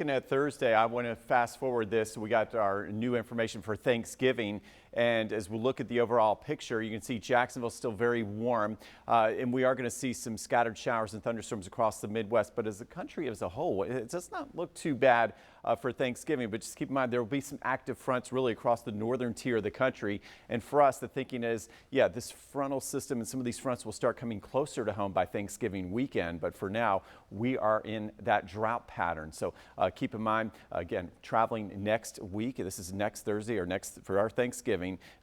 Looking at Thursday, I want to fast forward this. We got our new information for Thanksgiving. And as we look at the overall picture, you can see Jacksonville still very warm. And we are going to see some scattered showers and thunderstorms across the Midwest. But as the country as a whole, it does not look too bad for Thanksgiving. But just keep in mind, there will be some active fronts really across the northern tier of the country. And for us, the thinking is, yeah, this frontal system and some of these fronts will start coming closer to home by Thanksgiving weekend. But for now, we are in that drought pattern. So keep in mind, again, traveling next week. This is next Thursday or next for our Thanksgiving.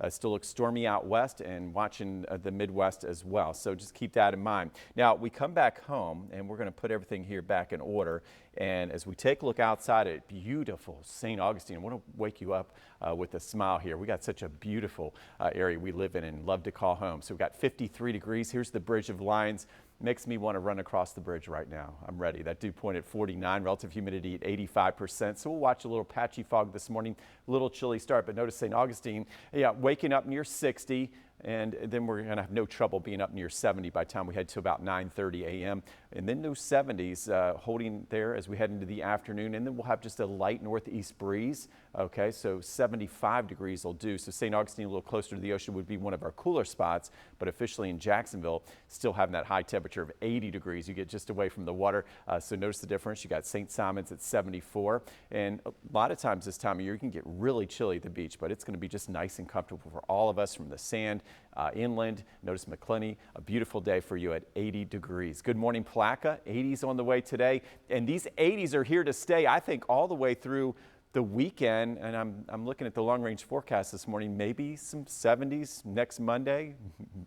Still looks stormy out west and watching the Midwest as well. So just keep that in mind. Now we come back home and we're going to put everything here back in order. And as we take a look outside at beautiful St. Augustine, I want to wake you up with a smile here. We got such a beautiful area we live in and love to call home. So we've got 53 degrees. Here's the Bridge of Lions. Makes me want to run across the bridge right now. I'm ready. That dew point at 49, relative humidity at 85%. So we'll watch a little patchy fog this morning, a little chilly start, but notice St. Augustine, yeah, waking up near 60. And then we're going to have no trouble being up near 70 by the time we head to about 9:30 a.m. And then those 70s holding there as we head into the afternoon. And then we'll have just a light northeast breeze. Okay, so 75 degrees will do. So St. Augustine, a little closer to the ocean, would be one of our cooler spots. But officially in Jacksonville, still having that high temperature of 80 degrees. You get just away from the water. So notice the difference. You got St. Simon's at 74. And a lot of times this time of year, you can get really chilly at the beach. But it's going to be just nice and comfortable for all of us from the sand. Inland, notice McClenny, a beautiful day for you at 80 degrees. Good morning, Placa. 80s on the way today. And these 80s are here to stay, I think, all the way through the weekend. And I'm looking at the long range forecast this morning, maybe some 70s next Monday,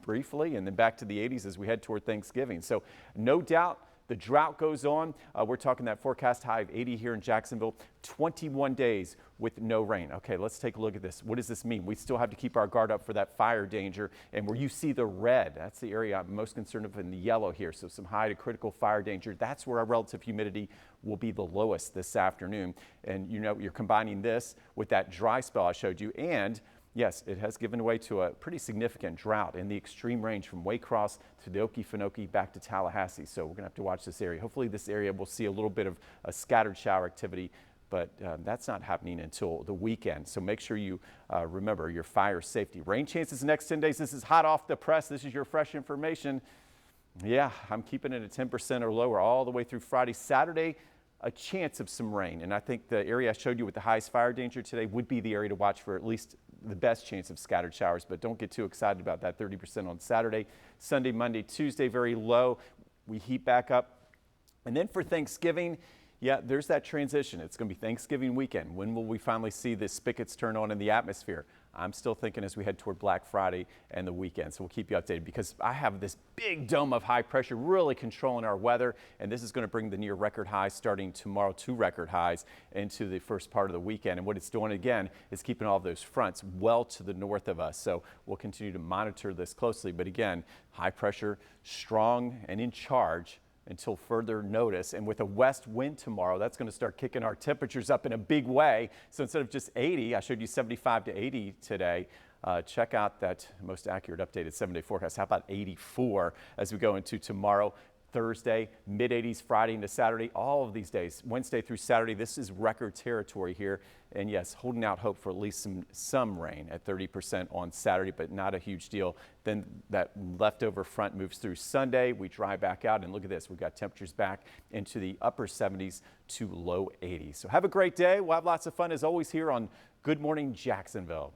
briefly, and then back to the 80s as we head toward Thanksgiving. So no doubt the drought goes on. We're talking that forecast high of 80 here in Jacksonville, 21 days with no rain. Okay, let's take a look at this. What does this mean? We still have to keep our guard up for that fire danger. And where you see the red, that's the area I'm most concerned of in the yellow here. So some high to critical fire danger. That's where our relative humidity will be the lowest this afternoon. And you know, you're combining this with that dry spell I showed you. And yes, it has given way to a pretty significant drought in the extreme range from Waycross to the Okefenokee back to Tallahassee. So we're going to have to watch this area. Hopefully this area will see a little bit of a scattered shower activity, but that's not happening until the weekend. So make sure you remember your fire safety. Rain chances next 10 days. This is hot off the press. This is your fresh information. Yeah, I'm keeping it at 10% or lower all the way through Friday. Saturday, a chance of some rain. And I think the area I showed you with the highest fire danger today would be the area to watch for at least the best chance of scattered showers, but don't get too excited about that 30% on Saturday. Sunday, Monday, Tuesday, very low. We heat back up. And then for Thanksgiving, yeah, there's that transition. It's going to be Thanksgiving weekend. When will we finally see the spigots turn on in the atmosphere? I'm still thinking as we head toward Black Friday and the weekend. So we'll keep you updated because I have this big dome of high pressure really controlling our weather. And this is going to bring the near record highs starting tomorrow to record highs into the first part of the weekend. And what it's doing again is keeping all of those fronts well to the north of us. So we'll continue to monitor this closely. But again, high pressure, strong and in charge until further notice. And with a west wind tomorrow, that's going to start kicking our temperatures up in a big way. So instead of just 80, I showed you 75 to 80 today. Check out that most accurate updated 7-day forecast. How about 84 as we go into tomorrow? Thursday, mid-80s, Friday into Saturday, all of these days, Wednesday through Saturday, this is record territory here. And yes, holding out hope for at least some rain at 30% on Saturday, but not a huge deal. Then that leftover front moves through Sunday. We dry back out and look at this. We've got temperatures back into the upper 70s to low 80s. So have a great day. We'll have lots of fun as always here on Good Morning Jacksonville.